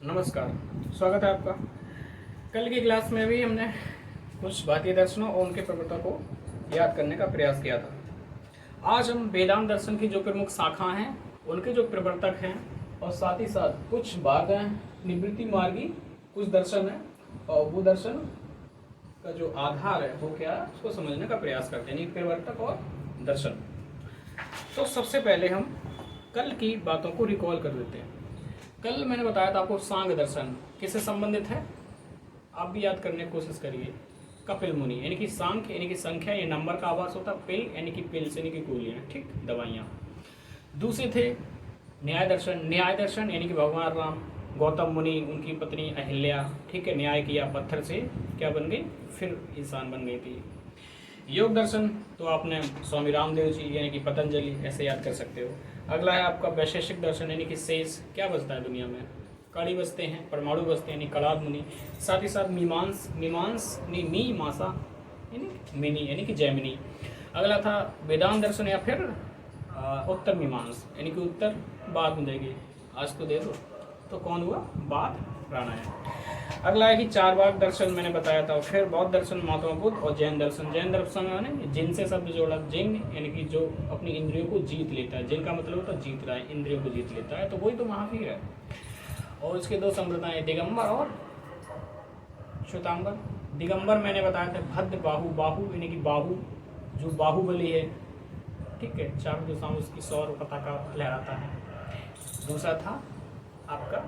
नमस्कार, स्वागत है आपका। कल की क्लास में भी हमने कुछ भारतीय दर्शनों और उनके प्रवर्तकों को याद करने का प्रयास किया था। आज हम वेदांत दर्शन की जो प्रमुख शाखा हैं, उनके जो प्रवर्तक हैं और साथ ही साथ कुछ भाग हैं निवृत्ति मार्गी कुछ दर्शन है, और वो दर्शन का जो आधार है वो क्या है उसको समझने का प्रयास करते हैं, प्रवर्तक और दर्शन। तो सबसे पहले हम कल की बातों को रिकॉल कर देते हैं। कल मैंने बताया था आपको सांग दर्शन किससे संबंधित है, आप भी याद करने की कोशिश करिए। कपिल मुनि यानी कि सांख्य यानी कि संख्या, ये नंबर का आवास होता है। पिल यानी कि पिल्स यानी कि गोलियां, ठीक, दवाइयाँ। दूसरे थे न्याय दर्शन। न्याय दर्शन यानी कि भगवान राम, गौतम मुनि, उनकी पत्नी अहिल्या, ठीक है, न्याय किया, पत्थर से क्या बन गई, फिर इंसान बन गई थी। योग दर्शन तो आपने स्वामी रामदेव जी यानी कि पतंजलि ऐसे याद कर सकते हो। अगला है आपका वैशेषिक दर्शन यानी कि शेष, क्या बचता है दुनिया में, कड़ी बचते हैं, परमाणु बचते हैं यानी कलाद मुनि। साथ ही साथ मीमांसा यानी मिनी यानी कि जैमिनी। अगला था वेदांत दर्शन या फिर उत्तर मीमांस यानी कि उत्तर बाद में देगी, आज तो दे दो, तो कौन हुआ, बाद प्राणायाम। अगला है कि चार वाक दर्शन मैंने बताया था। फिर बौद्ध दर्शन, महात्मा बुद्ध और जैन दर्शन। जैन दर्शन यानी जिन से शब्द जोड़ा, जिन यानी कि जो अपनी इंद्रियों को जीत लेता है, जिनका मतलब होता है जीत रहा है, इंद्रियों को जीत लेता है, तो वही तो महावीर है। और उसके दो संप्रदाय, दिगंबर और श्वेतांबर। दिगंबर मैंने बताया था भद्र बाहु, बाहु यानी कि बाहु जो बाहुबली है, ठीक है, चारों दिशाओं उसकी सौर पताका लहराता है। दूसरा था आपका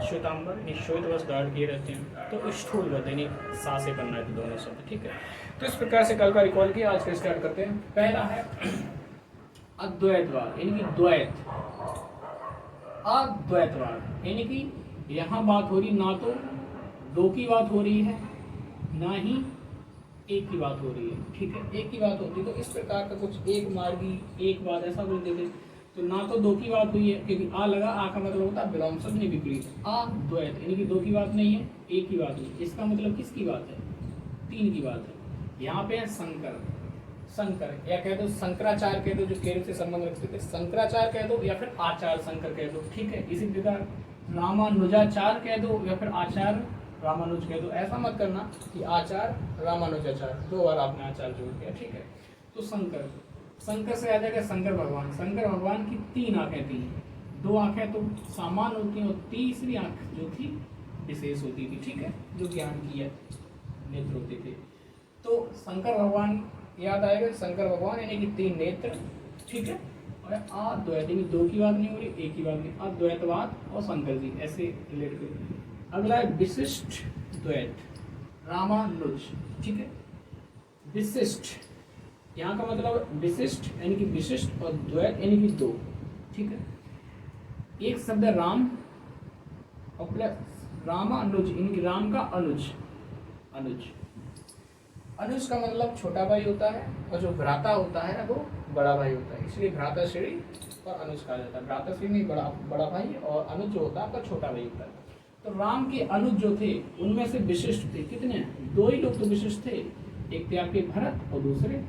श्वेतांबर, श्वेत वस्त्र धारण किए रहते हैं। तो स्थूल यानी सांसें बनना है दोनों शब्द, ठीक है। तो इस प्रकार से कल का रिकॉल किया, आज का स्टार्ट करते हैं। पहला है अद्वैतवाद यानी कि द्वैत। अद्वैतवाद यानी कि यहाँ बात हो रही ना तो दो की बात हो रही है, ना ही एक की बात हो रही है, ठीक है। एक की बात होती तो इस प्रकार का कुछ एक मार्गी एक बात ऐसा बोल देते, तो ना तो दो की बात हुई है क्योंकि आ लगा, आ का मतलब होता है विलोम शब्द नहीं विपरीत। अद्वैत यानी कि दो की बात नहीं है, एक की बात हुई। इसका मतलब किसकी बात है, तीन की बात है। यहाँ पे है शंकर, शंकर या कह दो शंकराचार्य कह दो, जो केरल से संबंध रखते थे, शंकराचार्य कह दो या फिर आचार्य शंकर कह दो, ठीक है। इसी प्रकार रामानुजाचार्य कह दो या फिर आचार्य रामानुज कह दो। ऐसा मत करना कि आचार्य रामानुजाचार्य, दो बार आपने आचार्य जोड़ दिया, ठीक है। तो शंकर, शंकर से आ जाएगा शंकर भगवान। शंकर भगवान की तीन आंखें थी, दो आंखें तो सामान्य होती हैं और तीसरी आंख जो थी विशेष होती थी, ठीक है, जो ज्ञान की नेत्र होते थे। तो शंकर भगवान याद आएगा, शंकर भगवान यानी कि तीन नेत्र, ठीक है। और अद्वैत यानी दो की बात नहीं हो रही, एक की बात नहीं, अद्वैतवाद और शंकर जी ऐसे रिलेट कर। अगला है विशिष्ट द्वैत, रामानुज, ठीक है। विशिष्ट यहाँ का मतलब विशिष्ट यानी कि विशिष्ट और द्वैत यानी कि दो, ठीक है। एक शब्द है राम और प्लस रामानुज यानी कि राम का अनुज, अनुज। अनुज का मतलब छोटा भाई होता है और जो भ्राता होता है वो बड़ा भाई होता है, इसलिए भ्राता श्री और अनुज कहा जाता है। भ्राता श्री नहीं बड़ा भाई, और अनुज जो होता है आपका छोटा भाई होता है। तो राम के अनुज जो थे उनमें से विशिष्ट थे कितने, दो ही लोग तो विशिष्ट थे, एक थे आपके भरत और दूसरे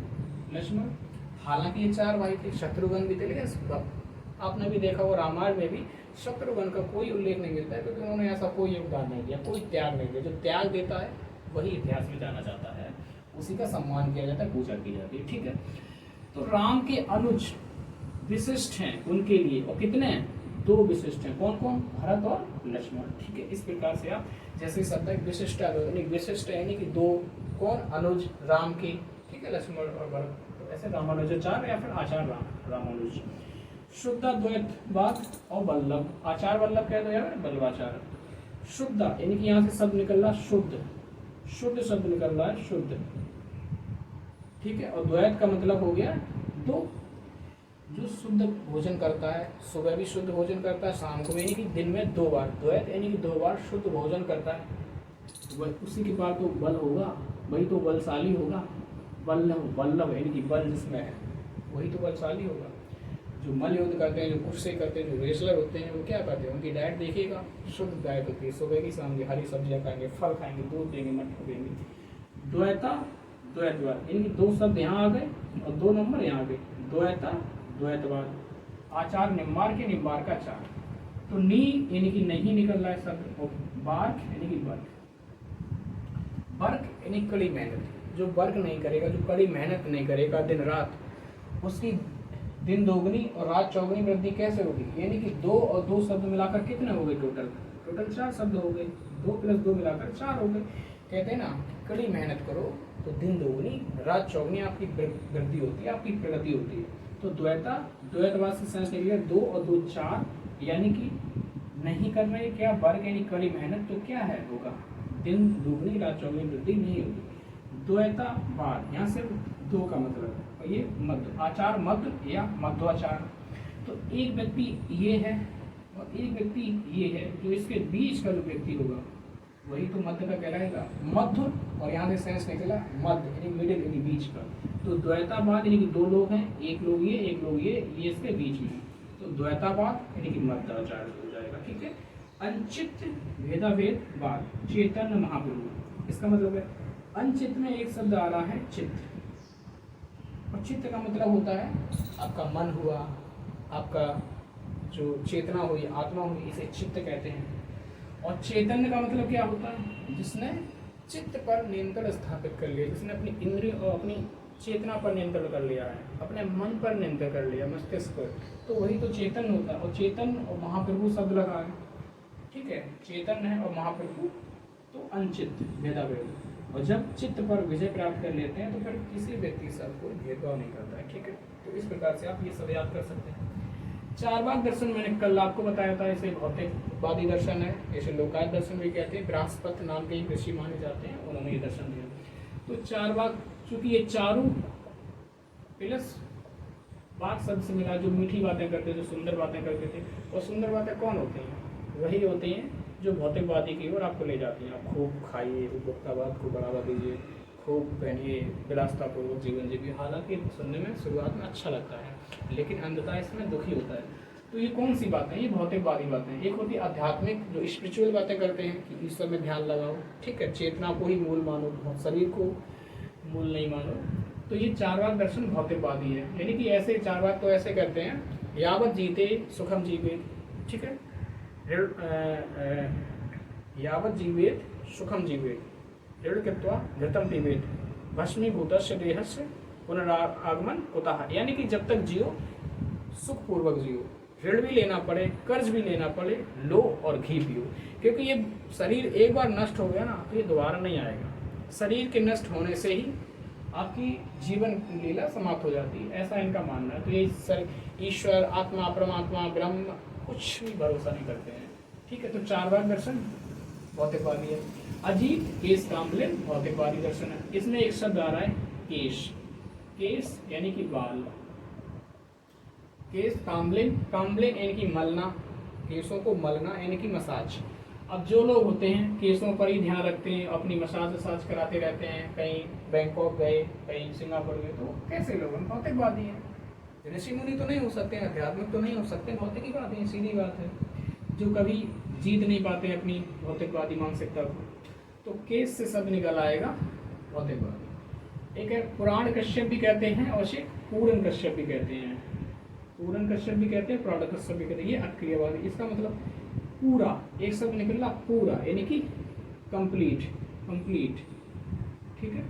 लक्ष्मण। हालांकि ये चार भाई थे, शत्रुघ्न भी थे, लेकिन आपने भी देखा वो रामायण में भी शत्रुघ्न का कोई उल्लेख नहीं मिलता है क्योंकि उन्होंने ऐसा कोई योगदान नहीं दिया, कोई त्याग नहीं दिया। जो त्याग देता है वही इतिहास में जाना जाता है, उसी का सम्मान किया जाता है, पूजा की जाती है, ठीक है। तो राम के अनुज विशिष्ट हैं उनके लिए, और कितने हैं, दो विशिष्ट हैं। कौन कौन, भरत और लक्ष्मण, ठीक है। इस प्रकार से आप जैसे शब्द विशिष्ट विशिष्ट यानी कि दो, कौन, अनुज राम के, ठीक है, लक्ष्मण और भरत। तो ऐसे रामानुजाचार्य या फिर आचार्य रामानुज। शुद्ध द्वैतवाद और वल्लभ, आचार्य वल्लभ कह दो या फिर वल्लभाचार्य। शुद्ध यानी कि यहाँ से शब्द निकल रहा शुद्ध, शुद्ध शब्द निकल रहा है शुद्ध, ठीक है। और द्वैत का मतलब हो गया दो, जो शुद्ध भोजन करता है, सुबह भी शुद्ध भोजन करता है, शाम को यानी कि दिन में दो बार, द्वैत यानी कि दो बार शुद्ध भोजन करता है, उसी के बाद तो बल होगा, वही तो बलशाली होगा। वल्लभ यानी कि बल जिसमें है वही तो बलशाली होगा। जो मल युद्ध करते हैं, जो कुश्ती करते हैं, जो रेसलर होते हैं, वो क्या करते हैं, उनकी डाइट देखिएगा, शुद्ध डाइट होती है, सुबह की शाम की हरी सब्जियां खाएंगे, फल खाएंगे, दूध देंगे, मट्ठा देंगे। द्वैता द्वैतवाद यानी कि दो शब्द यहाँ आ गए और दो नंबर यहाँ आ गए, द्वैता द्वैतवाद। आचार निम्बार के, निम्बार का आचार, तो नी यानी कि नहीं निकल रहा है शब्द, और बार्क यानी कि वर्क। वर्क यानी कड़ी मेहनत, जो वर्क नहीं करेगा, जो कड़ी मेहनत नहीं करेगा दिन रात, उसकी दिन दोगुनी और रात चौगुनी वृद्धि कैसे होगी? यानी कि 2 और 2 शब्द मिलाकर कितने हो गए टोटल? टोटल 4 शब्द हो गए, 2 + 2 मिलाकर 4 हो गए। कहते हैं ना, कड़ी मेहनत करो तो दिन दोगुनी रात चौगुनी आपकी वृद्धि होती है, आपकी प्रगति होती है। तो द्वैतवाद से सेंस निकलेगा 2 और 2 4, यानी कि नहीं कर रहे क्या वर्क यानी कड़ी मेहनत, तो क्या है होगा? दिन दोगुनी रात चौगुनी वृद्धि नहीं होगी। द्वैतवाद यहाँ से 2 का मतलब है, और ये मध्य आचार, मध्य या मध्वाचार। तो एक व्यक्ति ये है और एक व्यक्ति ये है, जो इसके बीच का जो व्यक्ति होगा वही तो मध्य का कहलाएगा। मध्य, और यहाँ से सेंस निकला मध्य यानी मिडिल यानी बीच का। तो द्वैतावाद यानी कि 2 लोग हैं, एक लोग ये, एक लोग ये इसके बीच में है, तो द्वैतावाद यानी कि मध्वाचार हो जाएगा। ठीक है। अनचित भेदाभेदवाद, चैतन्य महाप्रभु, इसका मतलब है अनचित में एक शब्द आ रहा है चित्त, और चित्त का मतलब होता है आपका मन हुआ, आपका जो चेतना हुई, आत्मा हुई, इसे चित्त कहते हैं। और चैतन्य का मतलब क्या होता है? जिसने चित्त पर नियंत्रण स्थापित कर लिया, जिसने अपनी इंद्रिय और अपनी चेतना पर नियंत्रण कर लिया है, अपने मन पर नियंत्रण कर लिया, मस्तिष्क पर, तो वही तो चेतन होता है। और चेतन और महाप्रभु शब्द लगा है, ठीक है, चेतन है और महाप्रभु, तो अनचित भेदाभेद। और जब चित्त पर विजय प्राप्त कर लेते हैं तो फिर किसी व्यक्ति के साथ कोई भेदभाव नहीं करता है। ठीक है, तो इस प्रकार से आप ये सब याद कर सकते हैं। चारवाक दर्शन मैंने कल आपको बताया था, इसे भौतिकवादी दर्शन है, इसे लोकायत दर्शन भी कहते हैं। बृहस्पति नाम के एक ऋषि माने जाते हैं, उन्होंने ये दर्शन दिया। तो चारवाक, चूंकि ये चारू प्लस वाक शब्द से मिला, जो मीठी बातें करते, जो सुंदर बातें करते थे, और सुंदर बातें कौन होती हैं? वही होती हैं जो भौतिकवादी की ओर आपको ले जाती हैं। आप खूब खाइए, उपभोक्तावाद को बढ़ावा दीजिए, खूब पहनिए, विलासतापूर्वक जीवन जीविए। हालांकि सुनने में शुरुआत में अच्छा लगता है, लेकिन अंततः इसमें दुखी होता है। तो ये कौन सी बातें? ये भौतिकवादी बातें। एक होती है आध्यात्मिक, जो स्पिरिचुअल बातें करते हैं कि ईश्वर में ध्यान लगाओ, ठीक है, चेतना को ही मूल मानो, शरीर को मूल नहीं मानो। तो ये चारवाक दर्शन भौतिकवादी है। यानी कि ऐसे चारवाक तो ऐसे करते हैं, यावत जीते सुखम जीवे, ठीक है, यावत जीवेत सुखम जीवेत, ऋण कृत्वा घृतम पीवेत, भस्मीभूतस्य देहस्य पुनरागमन कुतः। यानी कि जब तक जियो सुखपूर्वक जियो, ऋण भी लेना पड़े, कर्ज भी लेना पड़े, लो और घी पियो। क्योंकि ये शरीर एक बार नष्ट हो गया ना, तो ये दोबारा नहीं आएगा। शरीर के नष्ट होने से ही आपकी जीवन लीला समाप्त हो जाती है, ऐसा इनका मानना है। तो ये ईश्वर, आत्मा, परमात्मा, ब्रह्म कुछ भी भरोसा नहीं करते हैं। ठीक है, तो चारवाक दर्शन भौतिकवादी है। अजीत केश काम्बलिन भौतिकवादी दर्शन है। इसमें एक शब्द आ रहा है केश, केश यानी कि बाल, केश काम्बलिन, काम्बलिन यानी कि मलना, केशों को मलना यानी कि मसाज। अब जो लोग होते हैं केशों पर ही ध्यान रखते हैं, अपनी मसाज कराते रहते हैं, कहीं बैंकॉक गए, कहीं सिंगापुर गए, तो कैसे लोग? हम भौतिकवादी हैं। ऋषि मुनि तो नहीं हो सकते, आध्यात्मिक तो नहीं हो सकते, भौतिकवादी हैं, सीधी बात है। जो कभी जीत नहीं पाते अपनी भौतिकवादी मानसिकता को, तो केस से शब्द निकल आएगा भौतिकवादी। एक है पुराण कश्यप भी कहते हैं, और इसे पूर्ण कश्यप भी कहते हैं। पूर्ण कश्यप भी कहते हैं, पुराण कश्यप भी कहते हैं। ये अक्रियवादी, इसका मतलब पूरा, एक शब्द निकला पूरा, यानी कि कंप्लीट, कंप्लीट, ठीक है,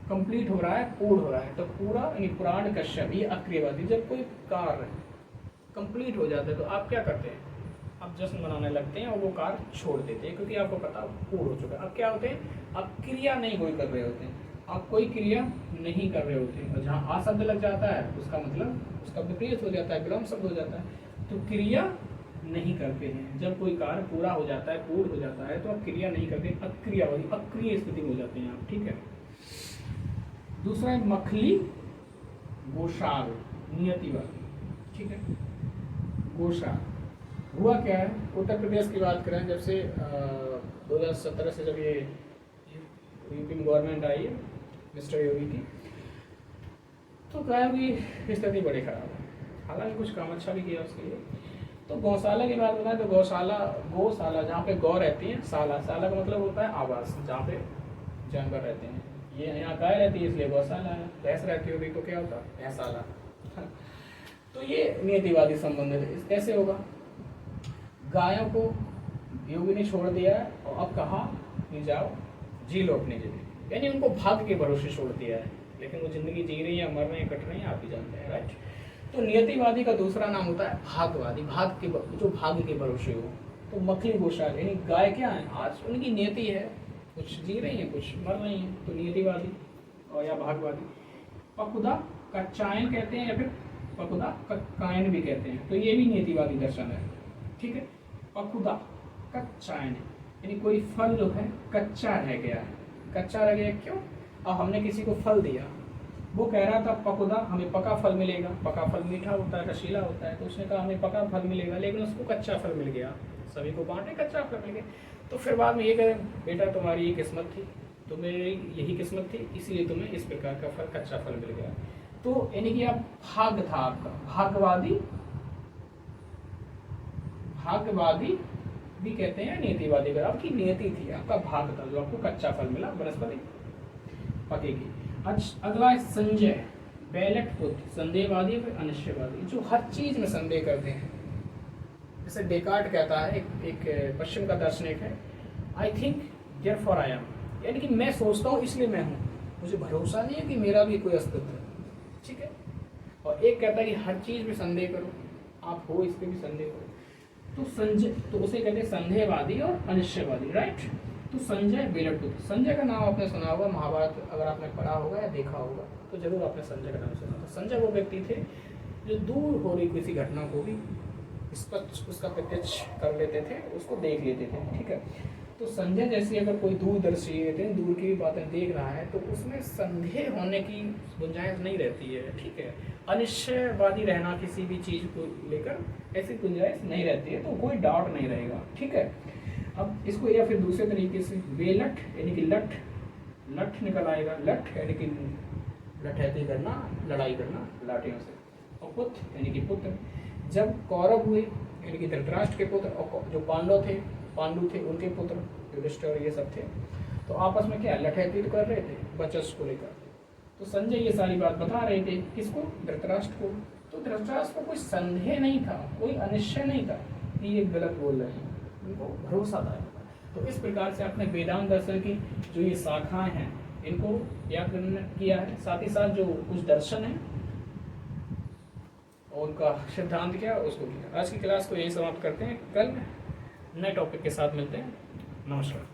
कंप्लीट हो रहा है, पूर्ण हो रहा है, तो पूरा यानी पुराण कश्यप। ये अक्रियवादी। जब कोई कार्य कंप्लीट हो जाता है तो आप क्या करते हैं? आप जश्न मनाने लगते हैं और वो कार्य छोड़ देते हैं, क्योंकि आपको पता पूर्ण हो चुका है। अब क्या होते हैं? आप क्रिया नहीं कोई कर रहे होते हैं, आप कोई क्रिया नहीं कर रहे होते हैं, और जहाँ आ शब्द लग जाता है उसका मतलब उसका विपरीत हो जाता है, विलोम शब्द हो जाता है। तो क्रिया नहीं करते हैं। जब कोई कार्य पूरा हो जाता है, पूर्ण हो जाता है, तो आप क्रिया नहीं करते, अक्रियावादी, अक्रिय स्थिति में हो जाते हैं आप। ठीक है। दूसरा है मखली गोशाल, नियतिवादी, ठीक है। गोशाल हुआ क्या है? उत्तर प्रदेश की बात करें, जब से 2017 से जब ये यूपी में गवर्नमेंट आई है मिस्टर योगी की, तो गायों की स्थिति बड़ी खराब है। हालांकि कुछ काम अच्छा भी किया उसके लिए। तो गौशाला की बात बताएं तो गौशाला जहाँ पे गौ रहती है, साला का मतलब होता है आवास, जहाँ पे जानवर रहते हैं। ये यहाँ गाय रहती है इसलिए गौशाला है, भैंस रहती होगी तो क्या होता है? भैंसाला। तो ये नियतिवादी संबंध है, कैसे होगा? गायों को योगी ने छोड़ दिया है और अब कहा कि जाओ जी लो अपनी जिंदगी, यानी उनको भाग्य के भरोसे छोड़ दिया है। लेकिन वो जिंदगी जी रही है, मर रहे हैं, कट रहे हैं, आप ही जानते हैं, राइट। तो नियतिवादी का दूसरा नाम होता है भाग्यवादी, जो भाग्य के भरोसे हो। तो मखली गोशाल यानी गाय क्या है, आज उनकी नियति है, कुछ जी रही है, कुछ मर रही हैं, तो नियतिवादी और या भाग्यवादी। पकुदा का चायन कहते हैं या फिर पकुदा का कायन भी कहते हैं, तो ये भी नियतिवादी दर्शन है, ठीक है। पकुदा का चायन यानी कोई फल जो है कच्चा रह गया है, कच्चा रह गया क्यों, अब हमने किसी को फल दिया, वो कह रहा था पकुदा हमें पका फल मिलेगा, पका फल मीठा होता है, रसीला होता है, तो उसने कहा हमें पका फल मिलेगा, लेकिन उसको कच्चा फल मिल गया, सभी को बांटे कच्चा फल मिल गया। तो फिर बाद में ये कहें बेटा तुम्हारी ये किस्मत थी, तुम्हें यही किस्मत थी, इसलिए तुम्हें इस प्रकार का फल कच्चा फल मिल गया। तो यानी कि आप भाग्य था आपका, भाग्यवादी भी कहते हैं, नियतिवादी अगर आपकी नियति थी, आपका भाग्य था, जो आपको कच्चा फल मिला, वनस्पति पकेगी। अगला है संजय, बैलट पुत्र, संदेहवादी फिर अनिश्चयवादी, जो हर चीज में संदेह करते हैं। जैसे डेकार्ट कहता है, एक पश्चिम का दार्शनिक है, I think therefore I am, यानी कि मैं सोचता हूँ इसलिए मैं हूँ, मुझे भरोसा नहीं है कि मेरा भी कोई अस्तित्व है, ठीक है। और एक कहता है कि हर चीज में संदेह करो, आप हो इस पर भी संदेह करो। तो संजय, तो उसे कहते हैं संदेहवादी और अनिश्चयवादी, राइट। तो संजय बेलट पुत्र, संजय का नाम आपने सुना होगा, महाभारत अगर आपने पढ़ा होगा या देखा होगा तो जरूर आपने संजय का नाम सुना था। संजय वो व्यक्ति थे जो दूर हो रही किसी घटना को भी स्पष्ट उसका प्रत्यक्ष कर लेते थे, उसको देख लेते थे, ठीक है। तो संजय जैसे अगर कोई दूरदर्शी है, दूर की बातें देख रहा है, तो उसमें संदेह होने की गुंजाइश नहीं रहती है, ठीक है। अनिश्चयवादी रहना किसी भी चीज को लेकर ऐसी गुंजाइश नहीं रहती है, तो कोई डाउट नहीं रहेगा, ठीक है। अब इसको या फिर दूसरे तरीके से बेलट यानी कि लठ निकल आएगा, लठ यानी कि लठैती करना, लड़ाई करना लाठियों से, और पुत्र यानी कि पुत्र। जब कौरव हुए यानी कि धृतराष्ट्र के पुत्र और जो पांडु थे उनके पुत्र युधिष्ठिर और ये सब थे, तो आपस में क्या लठैती कर रहे थे वर्चस्व को लेकर। तो संजय ये सारी बात बता रहे थे किसको, धृतराष्ट्र को। तो धृतराष्ट्र को कोई संदेह नहीं था, कोई अनिश्चय नहीं था कि ये गलत बोल रहे हैं, उनको भरोसा था। तो इस प्रकार से अपने वेदांत दर्शन की जो ये शाखाएं हैं इनको व्याकरण किया है, साथ ही साथ जो कुछ दर्शन है और उनका सिद्धांत क्या उसको किया। आज की क्लास को यही समाप्त करते हैं, कल नए टॉपिक के साथ मिलते हैं। नमस्कार।